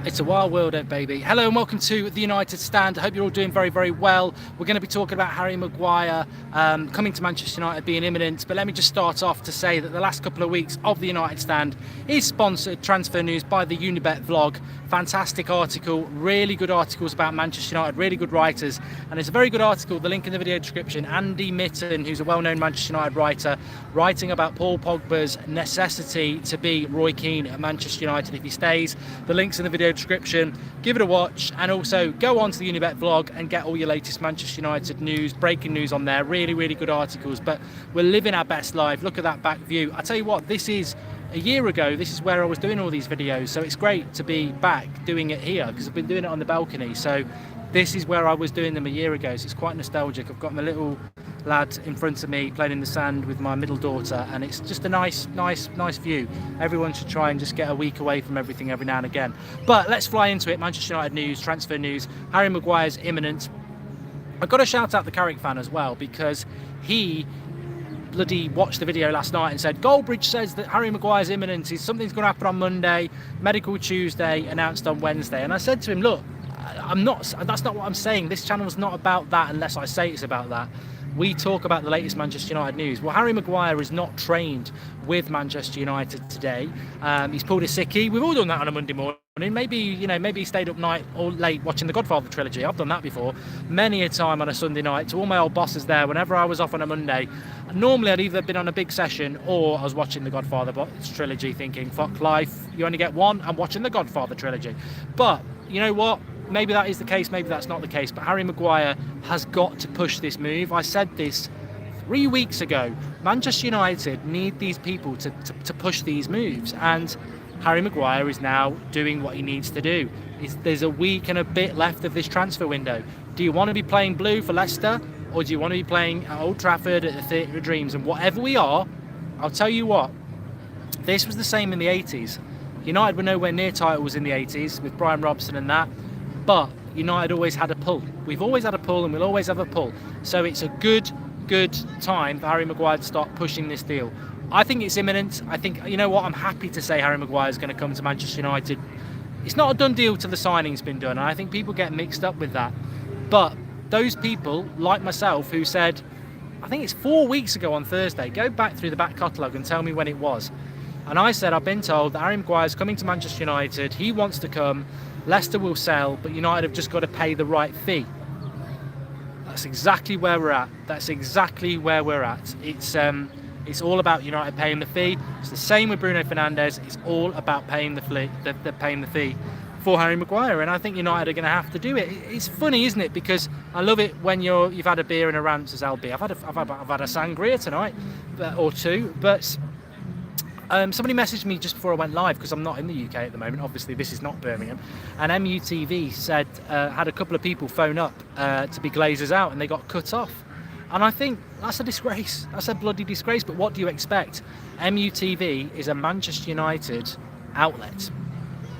It's a wild world, baby. Hello and welcome to the United Stand. I hope you're all doing very, very well. We're going to be talking about Harry Maguire coming to Manchester United being imminent. But let me just start off to say that the last couple of weeks of the United Stand is sponsored Transfer News by the Unibet vlog. Fantastic article, really good articles about Manchester United, really good writers. And it's a very good article, the link in the video description. Andy Mitten, who's a well-known Manchester United writer, writing about Paul Pogba's necessity to be Roy Keane at Manchester United if he stays. The link's in the video description. Give it a watch, and also go on to the Unibet vlog and get all your latest Manchester United news, breaking news on there. Really, really good articles. But we're living our best life. Look at that back view. I tell you what, this is a year ago. This is where I was doing all these videos, so it's great to be back doing it here because I've been doing it on the balcony. So this is where I was doing them a year ago, so it's quite nostalgic. I've got my little lad in front of me playing in the sand with my middle daughter, and it's just a nice view. Everyone should try and just get a week away from everything every now and again. But let's fly into it. Manchester United news, transfer news. Harry Maguire's imminent. I've got to shout out the Carrick fan as well, because he bloody watched the video last night and said Goldbridge says that Harry Maguire's imminent. Something's going to happen on Monday, medical Tuesday, announced on Wednesday. And I said to him, look, that's not what I'm saying. This channel's not about that unless I say it's about that. We talk about the latest Manchester United news. Well, Harry Maguire is not trained with Manchester United today. He's pulled a sickie. We've all done that on a Monday morning. Maybe he stayed up night or late watching the Godfather trilogy. I've done that before many a time on a Sunday night. To all my old bosses there, whenever I was off on a Monday, normally I'd either been on a big session or I was watching the Godfather trilogy, thinking, fuck life, you only get one. I'm watching the Godfather trilogy. But you know what? Maybe that is the case, maybe that's not the case, but Harry Maguire has got to push this move. I said this 3 weeks ago. Manchester United need these people to push these moves, and Harry Maguire is now doing what he needs to do. There's a week and a bit left of this transfer window. Do you want to be playing blue for Leicester, or do you want to be playing at Old Trafford at the Theatre of Dreams? And whatever we are, I'll tell you what, this was the same in the 80s. United were nowhere near titles in the 80s with Brian Robson and that. But United always had a pull. We've always had a pull and we'll always have a pull. So it's a good time for Harry Maguire to start pushing this deal. I think it's imminent. I think, you know what, I'm happy to say Harry Maguire is going to come to Manchester United. It's not a done deal till the signing's been done, and I think people get mixed up with that. But those people, like myself, who said, I think it's 4 weeks ago on Thursday, go back through the back catalogue and tell me when it was. And I said, I've been told that Harry Maguire's coming to Manchester United. He wants to come. Leicester will sell, but United have just got to pay the right fee. That's exactly where we're at. That's exactly where we're at. It's all about United paying the fee. It's the same with Bruno Fernandez. It's all about paying the fee for Harry Maguire, and I think United are going to have to do it. It's funny, isn't it? Because I love it when you've had a beer and a rant as LB. I've had a sangria tonight, or two, but. Somebody messaged me just before I went live, because I'm not in the UK at the moment. Obviously, this is not Birmingham. And MUTV said had a couple of people phone up to be Glazers out, and they got cut off. And I think that's a disgrace. That's a bloody disgrace. But what do you expect? MUTV is a Manchester United outlet.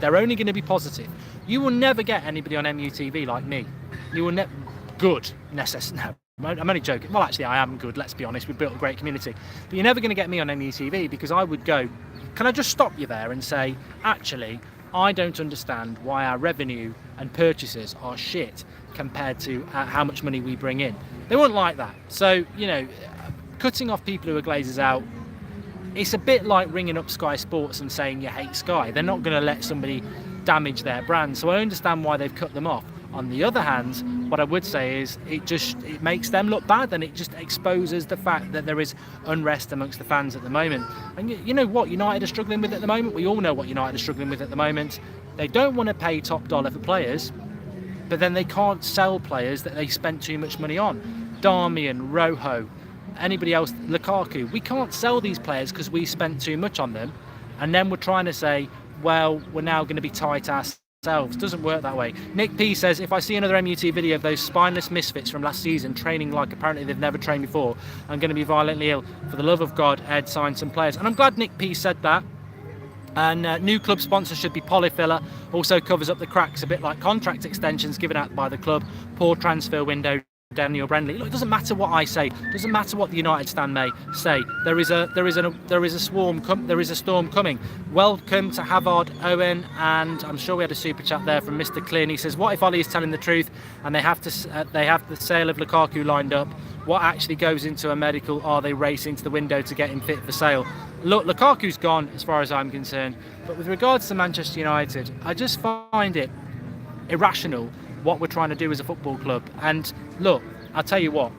They're only going to be positive. You will never get anybody on MUTV like me. You will never. Good. No. I'm only joking. Well, actually, I am good, let's be honest. We've built a great community. But you're never going to get me on MUTV, because I would go, can I just stop you there and say, actually, I don't understand why our revenue and purchases are shit compared to how much money we bring in. They wouldn't like that. So, cutting off people who are Glazers out, it's a bit like ringing up Sky Sports and saying you hate Sky. They're not going to let somebody damage their brand. So I understand why they've cut them off. On the other hand, what I would say is it makes them look bad, and it just exposes the fact that there is unrest amongst the fans at the moment. And you know what United are struggling with at the moment? We all know what United are struggling with at the moment. They don't want to pay top dollar for players, but then they can't sell players that they spent too much money on. Darmian, Rojo, anybody else, Lukaku. We can't sell these players because we spent too much on them, and then we're trying to say, well, we're now going to be tight ourselves. Doesn't work that way. Nick P says, if I see another MUT video of those spineless misfits from last season training like apparently they've never trained before, I'm going to be violently ill. For the love of God, Ed, sign some players. And I'm glad Nick P said that. And new club sponsor should be Polyfiller. Also covers up the cracks, a bit like contract extensions given out by the club. Poor transfer window Daniel Brenley. Look, it doesn't matter what I say. It doesn't matter what the United stand may say. There is a storm coming. Welcome to Havard Owen, and I'm sure we had a super chat there from Mr. Clean. He says, "What if Ollie is telling the truth and they have the sale of Lukaku lined up? What actually goes into a medical? Are they racing to the window to get him fit for sale?" Look, Lukaku's gone as far as I'm concerned. But with regards to Manchester United, I just find it irrational what we're trying to do as a football club. And look, I'll tell you what,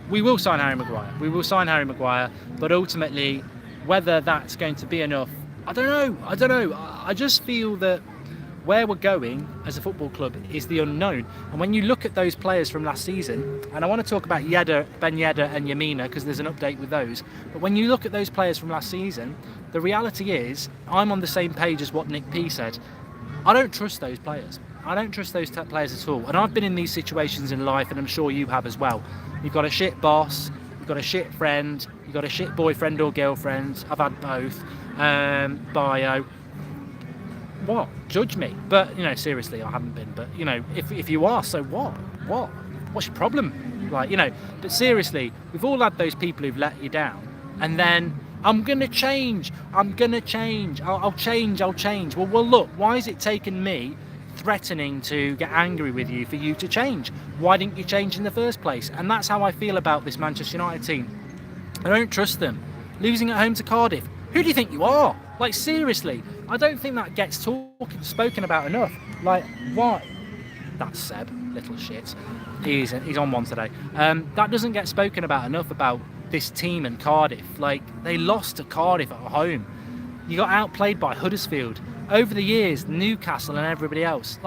we will sign Harry Maguire, but ultimately whether that's going to be enough, I don't know. I just feel that where we're going as a football club is the unknown. And when you look at those players from last season, and I want to talk about Ben Yedder and Yerry Mina because there's an update with those, but when you look at those players from last season, the reality is I'm on the same page as what Nick P said. I don't trust those players. I don't trust those players at all. And I've been in these situations in life, and I'm sure you have as well. You've got a shit boss, you've got a shit friend, you've got a shit boyfriend or girlfriend. I've had both. Bio. What? Judge me. But, seriously, I haven't been. But, if you are, so what? What? What's your problem? But seriously, we've all had those people who've let you down. And then, I'm going to change. I'll change. Well, look, why is it taking me threatening to get angry with you for you to change? Why didn't you change in the first place? And that's how I feel about this Manchester United team. I don't trust them. Losing at home to Cardiff. Who do you think you are? Seriously, I don't think that gets spoken about enough. What? That's Seb, little shit. He's on one today. That doesn't get spoken about enough about this team and Cardiff. They lost to Cardiff at home. You got outplayed by Huddersfield. Over the years, Newcastle and everybody else.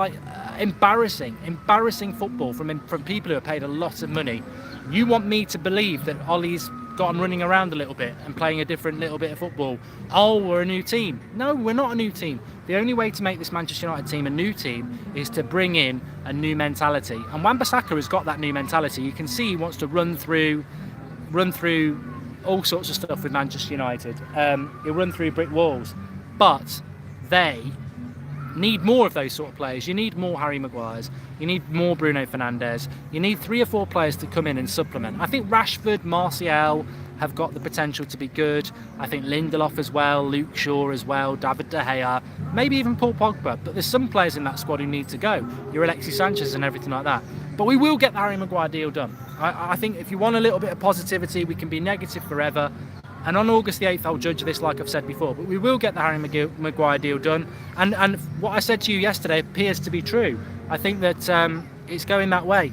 Embarrassing football from people who are paid a lot of money. You want me to believe that Ollie's got him running around a little bit and playing a different little bit of football? Oh, we're a new team. No, we're not a new team. The only way to make this Manchester United team a new team is to bring in a new mentality. And Wan-Bissaka has got that new mentality. You can see he wants to run through all sorts of stuff with Manchester United. He'll run through brick walls. But they need more of those sort of players. You need more Harry Maguires. You need more Bruno Fernandez. You need 3 or 4 players to come in and supplement. I think Rashford, Martial have got the potential to be good. I think Lindelof as well, Luke Shaw as well, David De Gea, maybe even Paul Pogba. But there's some players in that squad who need to go. Your Alexis Sanchez and everything like that. But we will get the Harry Maguire deal done. I think if you want a little bit of positivity, we can be negative forever. And on August the 8th, I'll judge this like I've said before. But we will get the Harry Maguire deal done. And what I said to you yesterday appears to be true. I think that it's going that way.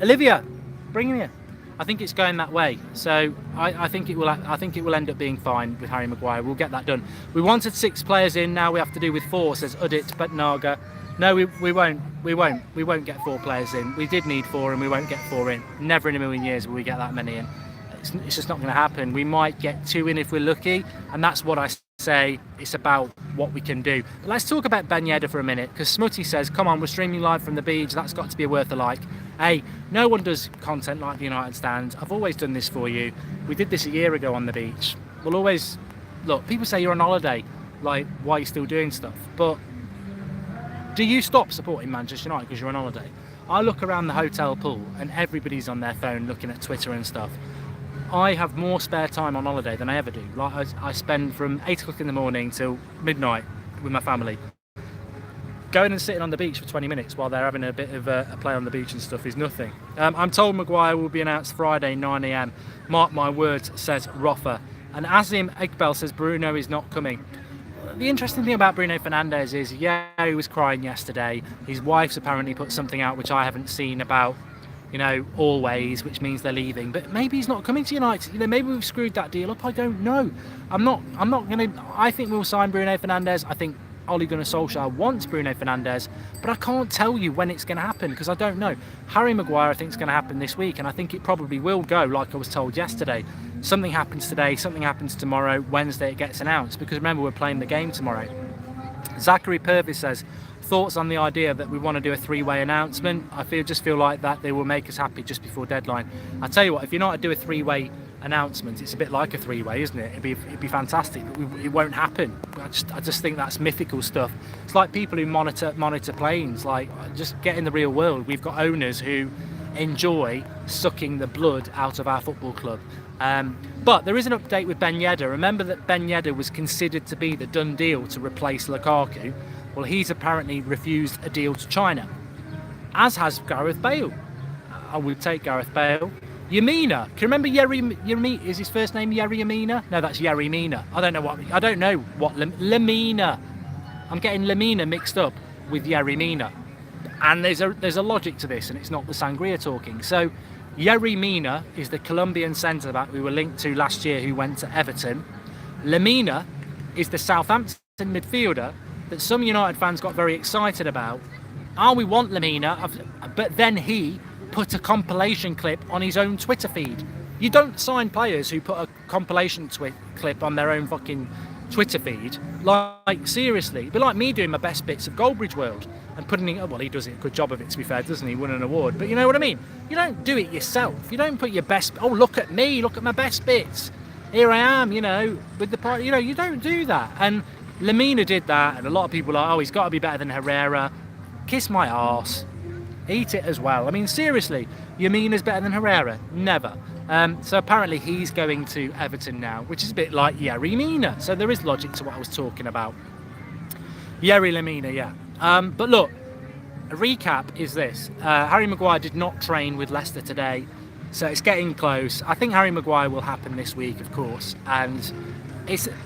Olivia, bring him here. I think it's going that way. So I think it will end up being fine with Harry Maguire. We'll get that done. We wanted 6 players in. Now we have to do with 4, says Udit Butnaga. No, we won't. We won't get 4 players in. We did need 4 and we won't get 4 in. Never in a million years will we get that many in. It's just not going to happen. We might get 2 in if we're lucky, and that's what I say. It's about what we can do. But let's talk about Ben Yedder for a minute, because Smutty says, come on, we're streaming live from the beach. That's got to be worth a like. Hey, no one does content like the United Stand. I've always done this for you. We did this a year ago on the beach. We'll always... Look, people say you're on holiday. Why are you still doing stuff? But do you stop supporting Manchester United because you're on holiday? I look around the hotel pool and everybody's on their phone looking at Twitter and stuff. I have more spare time on holiday than I ever do. I spend from 8 o'clock in the morning till midnight with my family. Going and sitting on the beach for 20 minutes while they're having a bit of a play on the beach and stuff is nothing. I'm told Maguire will be announced Friday 9 AM. Mark my words, says Roffa. And Azim Iqbal says Bruno is not coming. The interesting thing about Bruno Fernandez is, yeah, he was crying yesterday. His wife's apparently put something out which I haven't seen about, always, which means they're leaving. But maybe he's not coming to United. Maybe we've screwed that deal up. I don't know. I'm not going to... I think we'll sign Bruno Fernandez. I think Ole Gunnar Solskjaer wants Bruno Fernandez, but I can't tell you when it's going to happen because I don't know. Harry Maguire I think is going to happen this week, and I think it probably will go like I was told yesterday. Something happens today, something happens tomorrow, Wednesday it gets announced, because remember we're playing the game tomorrow. Zachary Purvis says, thoughts on the idea that we want to do a 3-way announcement? I just feel like that they will make us happy just before deadline. I tell you what, if United do a 3-way announcement, it's a bit like a three-way, isn't it? It'd be fantastic, but it won't happen. I just think that's mythical stuff. It's like people who monitor planes. Like, just get in the real world. We've got owners who enjoy sucking the blood out of our football club. But there is an update with Ben Yedder. Remember that Ben Yedder was considered to be the done deal to replace Lukaku. Well, he's apparently refused a deal to China, as has Gareth Bale. I would take Gareth Bale. Yerry Mina. Can you remember Yerry? Is his first name Yerry Mina? No, that's Yerry Mina. I don't know what Lemina. I'm getting Lemina mixed up with Yerry Mina. And there's a logic to this, and it's not the sangria talking. So Yerry Mina is the Colombian centre back we were linked to last year, who went to Everton. Lemina is the Southampton midfielder that some United fans got very excited about. We want Lemina, but then he put a compilation clip on his own Twitter feed. You don't sign players who put a compilation clip on their own fucking Twitter feed. Like, seriously, it'd be like me doing my best bits of Goldbridge World and putting it. Well, he does a good job of it, to be fair, doesn't he? He won an award, but you know what I mean. You don't do it yourself. You don't put your best. Oh, look at me! Look at my best bits. Here I am, you know, with the part. You know, you don't do that. And Lemina did that, and a lot of people are, he's got to be better than Herrera. Kiss my arse. Eat it as well. I mean, seriously, Yamina's better than Herrera? Never. So apparently he's going to Everton now, which is a bit like Yerry Mina. So there is logic to what I was talking about. Yerry Lemina, yeah. But look, a recap is this. Harry Maguire did not train with Leicester today, so it's getting close. I think Harry Maguire will happen this week, of course, and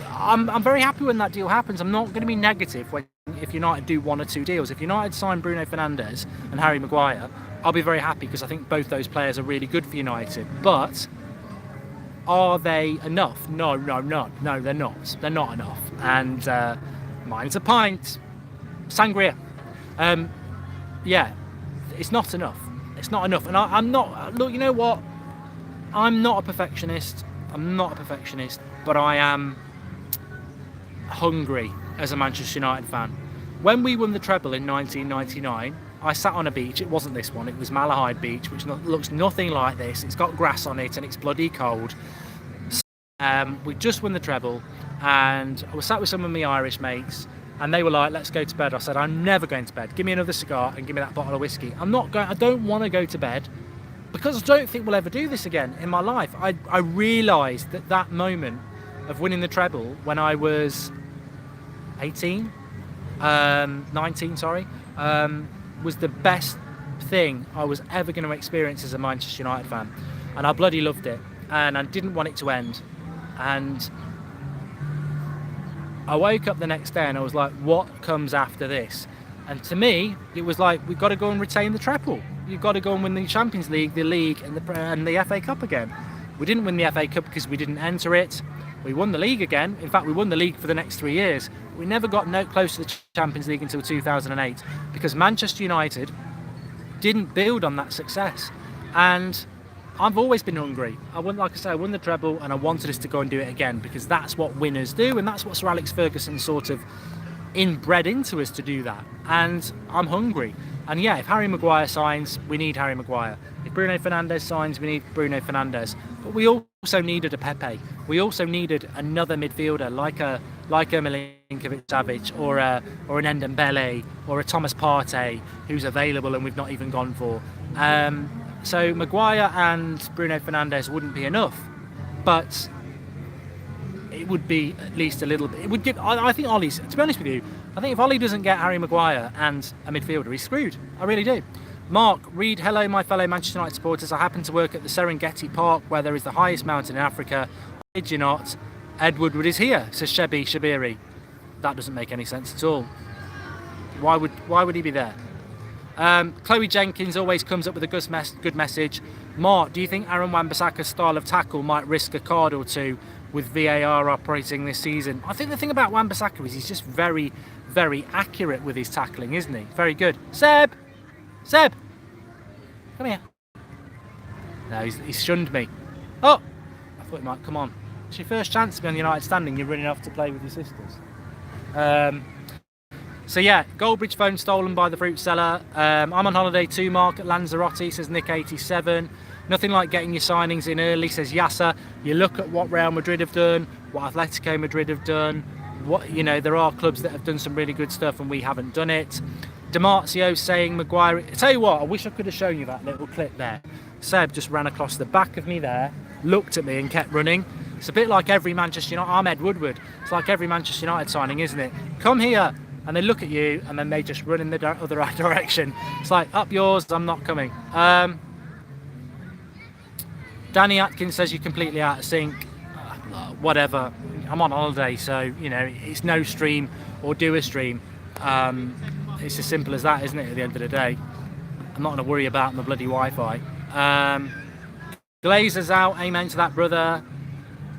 I'm very happy when that deal happens. I'm not going to be negative if United do one or two deals. If United sign Bruno Fernandez and Harry Maguire, I'll be very happy, because I think both those players are really good for United. But are they enough? No, they're not. They're not enough. And mine's a pint. Sangria. Yeah, it's not enough. It's not enough. And I'm not, look, you know what? I'm not a perfectionist. But I am hungry as a Manchester United fan. When we won the treble in 1999, I sat on a beach. It wasn't this one, it was Malahide Beach, which looks nothing like this. It's got grass on it and it's bloody cold. We just won the treble, and I was sat with some of my Irish mates, and they were like, let's go to bed. I said, I'm never going to bed. Give me another cigar and give me that bottle of whiskey. I don't want to go to bed, because I don't think we'll ever do this again in my life. I realised that moment of winning the treble when I was 19, was the best thing I was ever going to experience as a Manchester United fan. And I bloody loved it. And I didn't want it to end. And I woke up the next day and I was like, what comes after this? And to me, it was like, we've got to go and retain the treble. You've got to go and win the Champions League, the League, and the FA Cup again. We didn't win the FA Cup because we didn't enter it. We won the league again. In fact, we won the league for the next 3 years. We never got close to the Champions League until 2008, because Manchester United didn't build on that success. And I've always been hungry. Like I say, I won the treble, and I wanted us to go and do it again, because that's what winners do, and that's what Sir Alex Ferguson sort of inbred into us to do that. And I'm hungry. And yeah, if Harry Maguire signs, we need Harry Maguire. If Bruno Fernandez signs, we need Bruno Fernandez. But we also needed a Pepe. We also needed another midfielder like a Milinkovic-Savic or an Ndembele or a Thomas Partey, who's available and we've not even gone for. So Maguire and Bruno Fernandez wouldn't be enough, but it would be at least a little bit. It would give. I think Ollie's. To be honest with you, I think if Ollie doesn't get Harry Maguire and a midfielder, he's screwed. I really do. Mark, read, hello my fellow Manchester United supporters. I happen to work at the Serengeti Park, where there is the highest mountain in Africa. I kid you not, Ed Woodward is here, says Shebi Shabiri. That doesn't make any sense at all. Why would he be there? Chloe Jenkins always comes up with a good message. Mark, do you think Aaron Wan-Bissaka's style of tackle might risk a card or two with VAR operating this season? I think the thing about Wan-Bissaka is he's just very, very accurate with his tackling, isn't he? Very good. Seb, come here. No, he's shunned me. Oh, I thought he might come on. It's your first chance to be on the United standing. You're running off to play with your sisters. So yeah, Goldbridge phone stolen by the fruit seller. I'm on holiday too, Mark, at Lanzarote, says Nick87. Nothing like getting your signings in early, says Yasser. You look at what Real Madrid have done, what Atletico Madrid have done. What, you know, there are clubs that have done some really good stuff and we haven't done it. Demartio saying Maguire. I tell you what, I wish I could have shown you that little clip there. Seb just ran across the back of me there, looked at me and kept running. It's a bit like every Manchester United. I'm Ed Woodward. It's like every Manchester United signing, isn't it? Come here, and they look at you, and then they just run in the other direction. It's like, up yours, I'm not coming. Danny Atkins says you're completely out of sync. Whatever. I'm on holiday, so you know it's no stream or do a stream. It's as simple as that, isn't it? At the end of the day, I'm not going to worry about my bloody Wi-Fi. Glazer's out. Amen to that, brother.